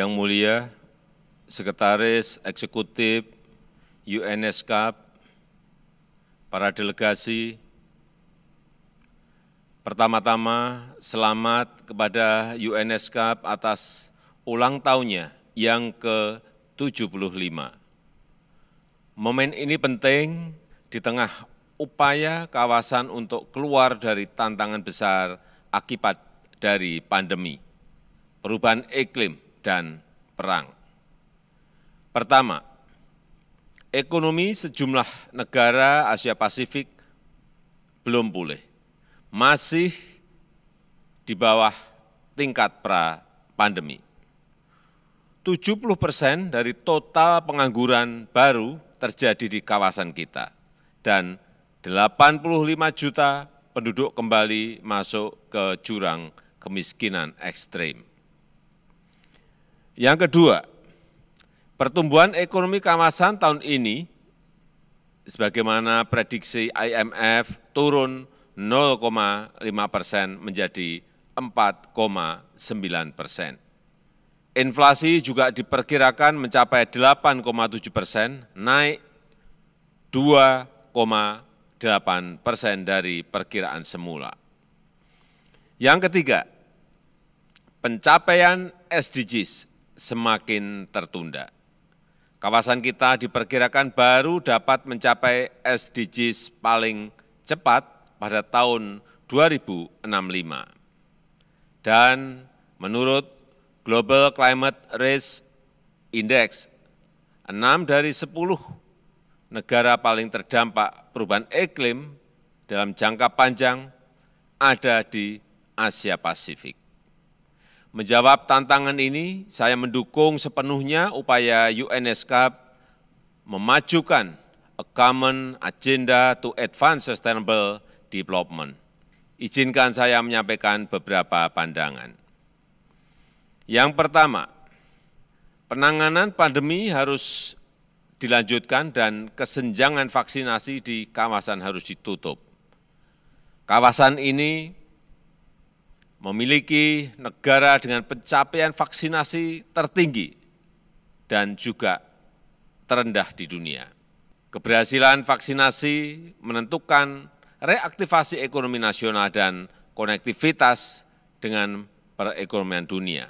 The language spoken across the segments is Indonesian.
Yang mulia Sekretaris Eksekutif UNESCAP, para delegasi, pertama-tama selamat kepada UNESCAP atas ulang tahunnya yang ke-75. Momen ini penting di tengah upaya kawasan untuk keluar dari tantangan besar akibat dari pandemi, perubahan iklim, dan perang. Pertama, ekonomi sejumlah negara Asia Pasifik belum pulih, masih di bawah tingkat pra-pandemi. 70% dari total pengangguran baru terjadi di kawasan kita, dan 85 juta penduduk kembali masuk ke jurang kemiskinan ekstrim. Yang kedua, pertumbuhan ekonomi kawasan tahun ini, sebagaimana prediksi IMF, turun 0,5% menjadi 4,9%. Inflasi juga diperkirakan mencapai 8,7%, naik 2,8% dari perkiraan semula. Yang ketiga, pencapaian SDGs semakin tertunda. Kawasan kita diperkirakan baru dapat mencapai SDGs paling cepat pada tahun 2065. Dan menurut Global Climate Risk Index, 6 dari 10 negara paling terdampak perubahan iklim dalam jangka panjang ada di Asia Pasifik. Menjawab tantangan ini, saya mendukung sepenuhnya upaya UNESCAP memajukan a common agenda to advance sustainable development. Izinkan saya menyampaikan beberapa pandangan. Yang pertama, penanganan pandemi harus dilanjutkan dan kesenjangan vaksinasi di kawasan harus ditutup. Kawasan ini memiliki negara dengan pencapaian vaksinasi tertinggi dan juga terendah di dunia. Keberhasilan vaksinasi menentukan reaktivasi ekonomi nasional dan konektivitas dengan perekonomian dunia.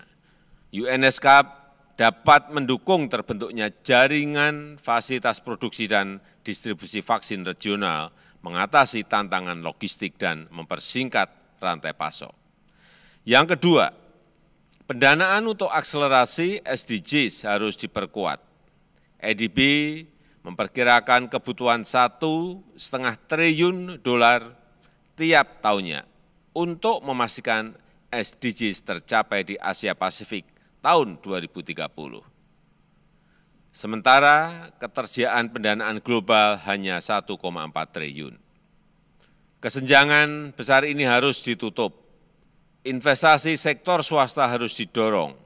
UNESCAP dapat mendukung terbentuknya jaringan fasilitas produksi dan distribusi vaksin regional, mengatasi tantangan logistik dan mempersingkat rantai pasok. Yang kedua, pendanaan untuk akselerasi SDGs harus diperkuat. ADB memperkirakan kebutuhan $1,5 triliun tiap tahunnya untuk memastikan SDGs tercapai di Asia Pasifik tahun 2030. Sementara ketersediaan pendanaan global hanya 1,4 triliun. Kesenjangan besar ini harus ditutup. Investasi sektor swasta harus didorong.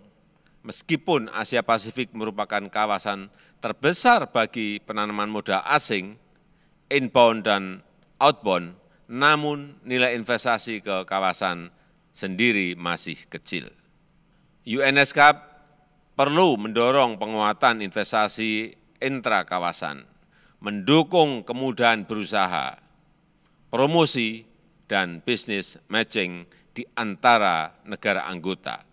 Meskipun Asia Pasifik merupakan kawasan terbesar bagi penanaman modal asing, inbound dan outbound, namun nilai investasi ke kawasan sendiri masih kecil. UNESCAP perlu mendorong penguatan investasi intra-kawasan, mendukung kemudahan berusaha, promosi, dan bisnis matching di antara negara anggota.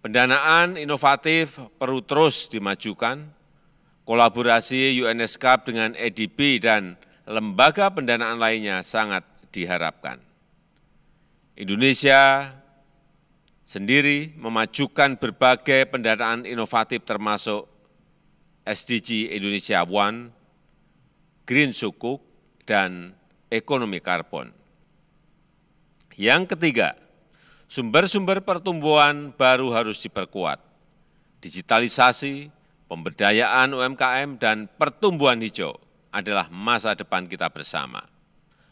Pendanaan inovatif perlu terus dimajukan, kolaborasi UNESCAP dengan ADB dan lembaga pendanaan lainnya sangat diharapkan. Indonesia sendiri memajukan berbagai pendanaan inovatif termasuk SDG Indonesia One, Green Sukuk, dan ekonomi karbon. Yang ketiga, sumber-sumber pertumbuhan baru harus diperkuat. Digitalisasi, pemberdayaan UMKM, dan pertumbuhan hijau adalah masa depan kita bersama.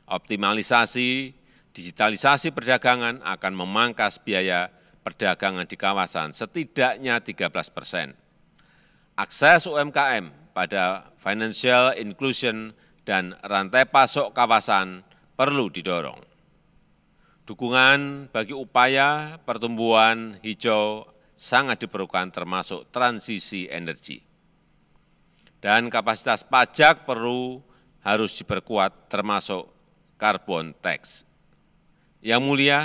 Optimalisasi, digitalisasi perdagangan akan memangkas biaya perdagangan di kawasan setidaknya 13%. Akses UMKM pada financial inclusion dan rantai pasok kawasan perlu didorong. Dukungan bagi upaya pertumbuhan hijau sangat diperlukan termasuk transisi energi. Dan kapasitas pajak harus diperkuat termasuk carbon tax. Yang mulia,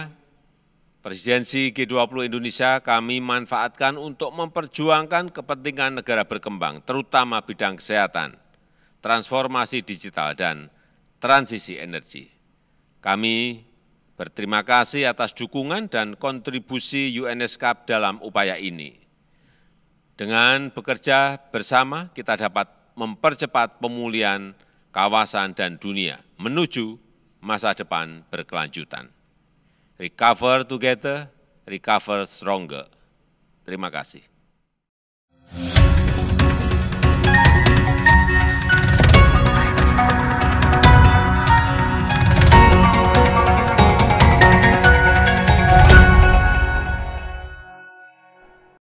Presidensi G20 Indonesia kami manfaatkan untuk memperjuangkan kepentingan negara berkembang, terutama bidang kesehatan, transformasi digital, dan transisi energi. Kami berterima kasih atas dukungan dan kontribusi UNESCAP dalam upaya ini. Dengan bekerja bersama, kita dapat mempercepat pemulihan kawasan dan dunia menuju masa depan berkelanjutan. Recover together, recover stronger. Terima kasih.